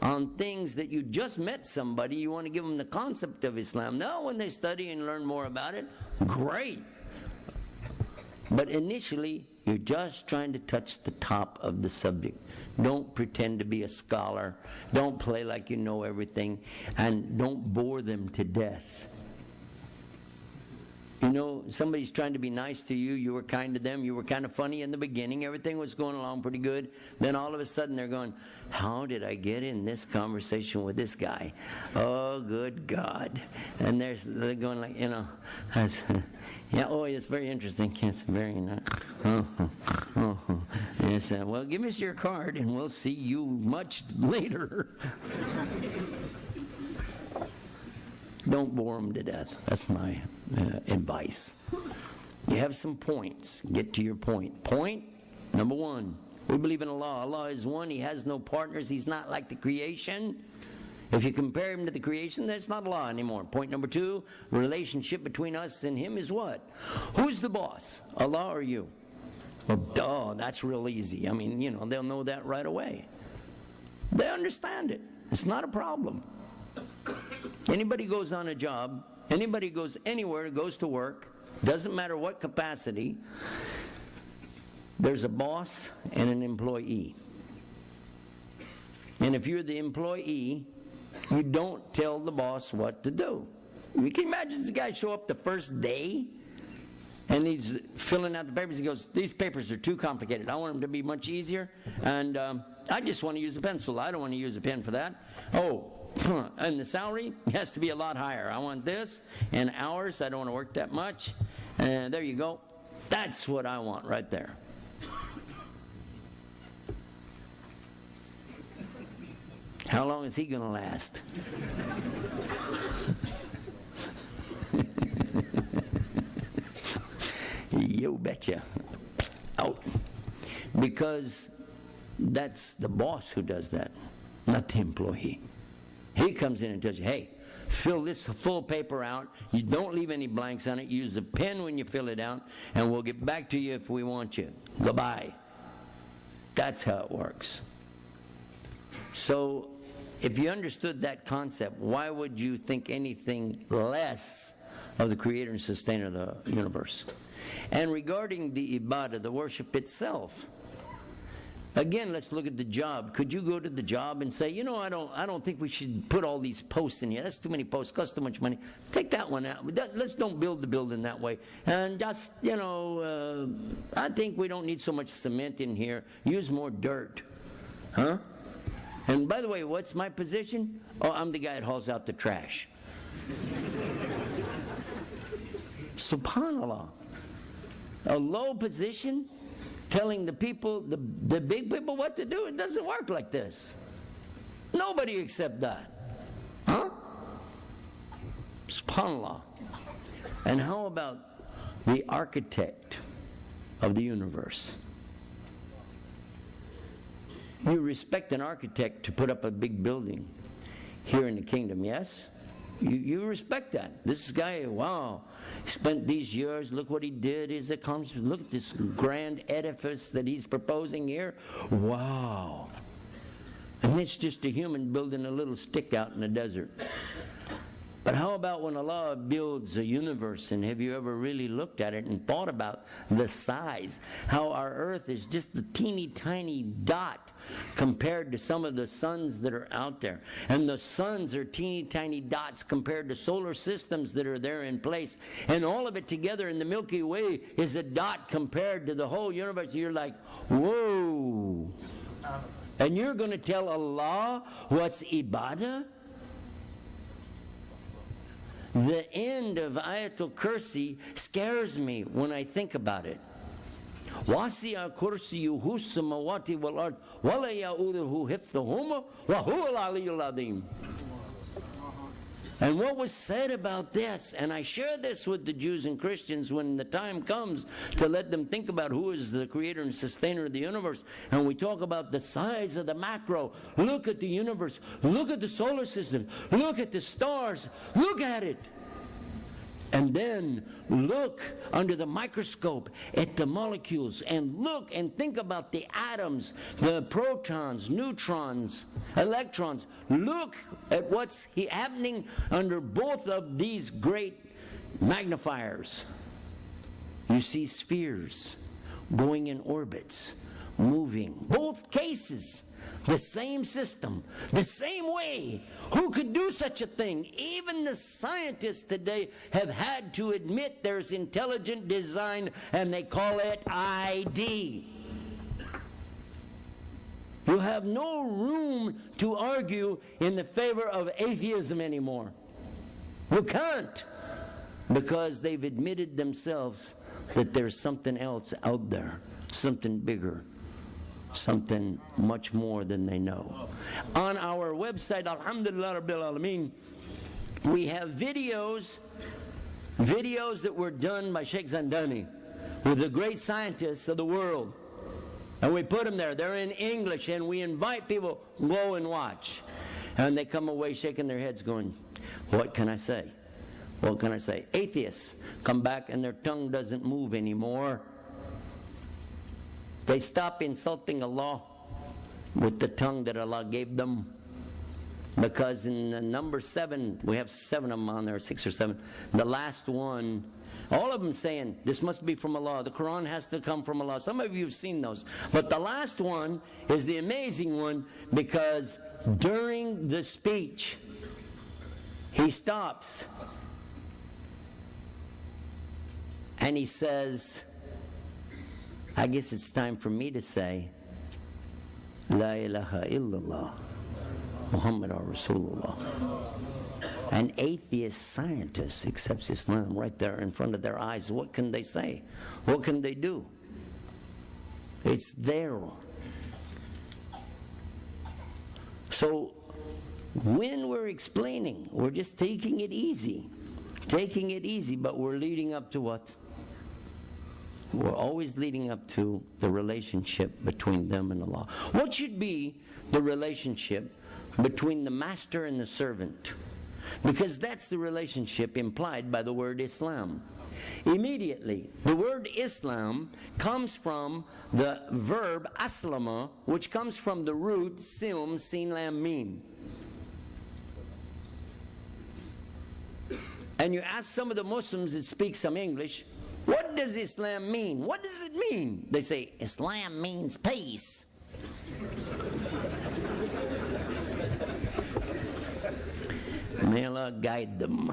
on things that you just met somebody, you want to give them the concept of Islam. Now when they study and learn more about it, great. But initially, you're just trying to touch the top of the subject. Don't pretend to be a scholar. Don't play like you know everything. And don't bore them to death. You know, somebody's trying to be nice to you. You were kind to them. You were kind of funny in the beginning. Everything was going along pretty good. Then all of a sudden they're going, how did I get in this conversation with this guy? Oh, good God. And they're going like, you know, yeah, oh, it's very interesting. Yes, very nice. Yes, well, give us your card and we'll see you much later. Don't bore them to death. That's my advice. You have some points. Get to your point. Point number 1. We believe in Allah. Allah is one. He has no partners. He's not like the creation. If you compare him to the creation, that's not Allah anymore. Point number 2. The relationship between us and him is what? Who's the boss? Allah or you? Well, duh. That's real easy. I mean, you know, they'll know that right away. They understand it. It's not a problem. Anybody goes on a job, anybody goes anywhere, goes to work, doesn't matter what capacity, there's a boss and an employee. And if you're the employee, you don't tell the boss what to do. You can imagine this guy show up the first day and he's filling out the papers. He goes, these papers are too complicated. I want them to be much easier. And I just want to use a pencil. I don't want to use a pen for that. Oh, and the salary has to be a lot higher. I want this, and hours, I don't want to work that much. And there you go. That's what I want right there. How long is he going to last? You betcha. Out. Because that's the boss who does that, not the employee. He comes in and tells you, hey, fill this full paper out. You don't leave any blanks on it. Use a pen when you fill it out, and we'll get back to you if we want you. Goodbye. That's how it works. So, if you understood that concept, why would you think anything less of the creator and sustainer of the universe? And regarding the ibadah, the worship itself, again, let's look at the job. Could you go to the job and say, you know, I don't think we should put all these posts in here. That's too many posts, costs too much money. Take that one out. Let's don't build the building that way. And just, you know, I think we don't need so much cement in here. Use more dirt. Huh? And by the way, what's my position? Oh, I'm the guy that hauls out the trash. SubhanAllah. A low position telling the people, the big people what to do. It doesn't work like this. Nobody accept that. Huh? SubhanAllah. And how about the architect of the universe? You respect an architect to put up a big building here in the kingdom, yes? You respect that. This guy, wow, spent these years, look what he did, his accomplishments, look at this grand edifice that he's proposing here. Wow. And it's just a human building a little stick out in the desert. But how about when Allah builds a universe, and have you ever really looked at it and thought about the size? How our earth is just a teeny tiny dot compared to some of the suns that are out there. And the suns are teeny tiny dots compared to solar systems that are there in place. And all of it together in the Milky Way is a dot compared to the whole universe. You're like, whoa. And you're going to tell Allah what's ibadah? The end of Ayatul Kursi scares me when I think about it. وَاسِعَ كُرْسِيُّهُ السَّمَاوَاتِ وَالْأَرْضِ وَلَا يَئُودُهُ حِفْظُهُمَا وَهُوَ الْعَلِيُّ الْعَظِيمُ. And what was said about this, and I share this with the Jews and Christians when the time comes to let them think about who is the creator and sustainer of the universe, and we talk about the size of the macro. Look at the universe, look at the solar system, look at the stars, look at it. And then look under the microscope at the molecules and look and think about the atoms, the protons, neutrons, electrons. Look at what's happening under both of these great magnifiers. You see spheres going in orbits, moving. Both cases, the same system, the same way. Who could do such a thing? Even the scientists today have had to admit there's intelligent design, and they call it ID. You have no room to argue in the favor of atheism anymore. You can't, because they've admitted themselves that there's something else out there, something bigger, something much more than they know. On our website, Alhamdulillah Rabbil Alameen, we have videos that were done by Sheikh Zandani with the great scientists of the world. And we put them there. They're in English, and we invite people, go and watch. And they come away shaking their heads going, what can I say? What can I say? Atheists come back and their tongue doesn't move anymore. They stop insulting Allah with the tongue that Allah gave them. Because in number 7, we have 7 of them on there, 6 or 7. The last one, all of them saying, this must be from Allah. The Quran has to come from Allah. Some of you have seen those. But the last one is the amazing one, because during the speech, he stops and he says, I guess it's time for me to say, La ilaha illallah, Muhammadur Rasulullah. An atheist scientist accepts Islam right there in front of their eyes. What can they say? What can they do? It's there. So when we're explaining, we're just taking it easy, but we're leading up to what? We're always leading up to the relationship between them and Allah. What should be the relationship between the master and the servant? Because that's the relationship implied by the word Islam. Immediately, the word Islam comes from the verb aslama, which comes from the root silm, sin, lam, mim. And you ask some of the Muslims that speak some English, what does Islam mean? What does it mean? They say, Islam means peace. May Allah guide them.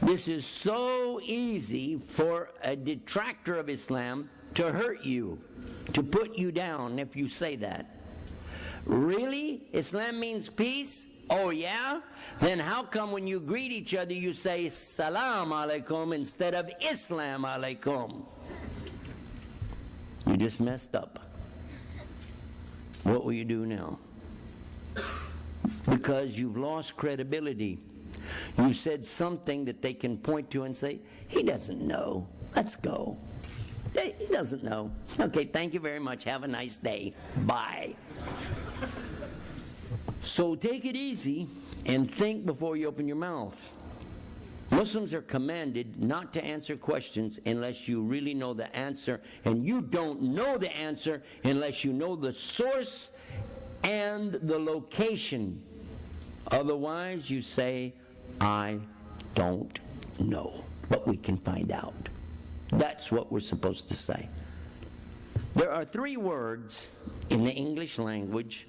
This is so easy for a detractor of Islam to hurt you, to put you down if you say that. Really? Islam means peace? Oh yeah? Then how come when you greet each other you say Salam Alaikum instead of Islam Alaikum? You just messed up. What will you do now? Because you've lost credibility. You said something that they can point to and say, he doesn't know. Let's go. He doesn't know. Okay, thank you very much. Have a nice day. Bye. So take it easy and think before you open your mouth. Muslims are commanded not to answer questions unless you really know the answer, and you don't know the answer unless you know the source and the location. Otherwise, you say, I don't know, but we can find out. That's what we're supposed to say. There are 3 words in the English language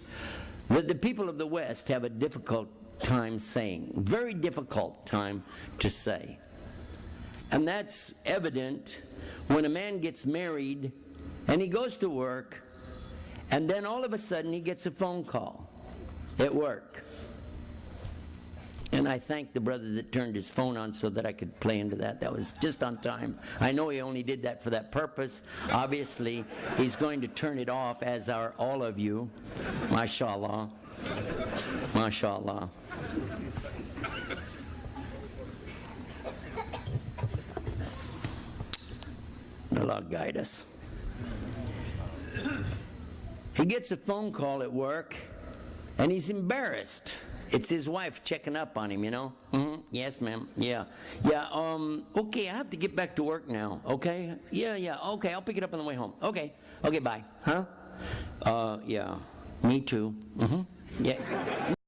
that the people of the West have a difficult time saying. Very difficult time to say. And that's evident when a man gets married and he goes to work, and then all of a sudden he gets a phone call at work. And I thank the brother that turned his phone on so that I could play into that. That was just on time. I know he only did that for that purpose. Obviously, he's going to turn it off, as are all of you. MashaAllah. MashaAllah. Allah guide us. He gets a phone call at work, and he's embarrassed. It's his wife checking up on him, you know? Yes, ma'am. Yeah. Yeah, okay, I have to get back to work now, okay? Yeah, okay, I'll pick it up on the way home. Okay, bye. Huh? Yeah, me too. Yeah.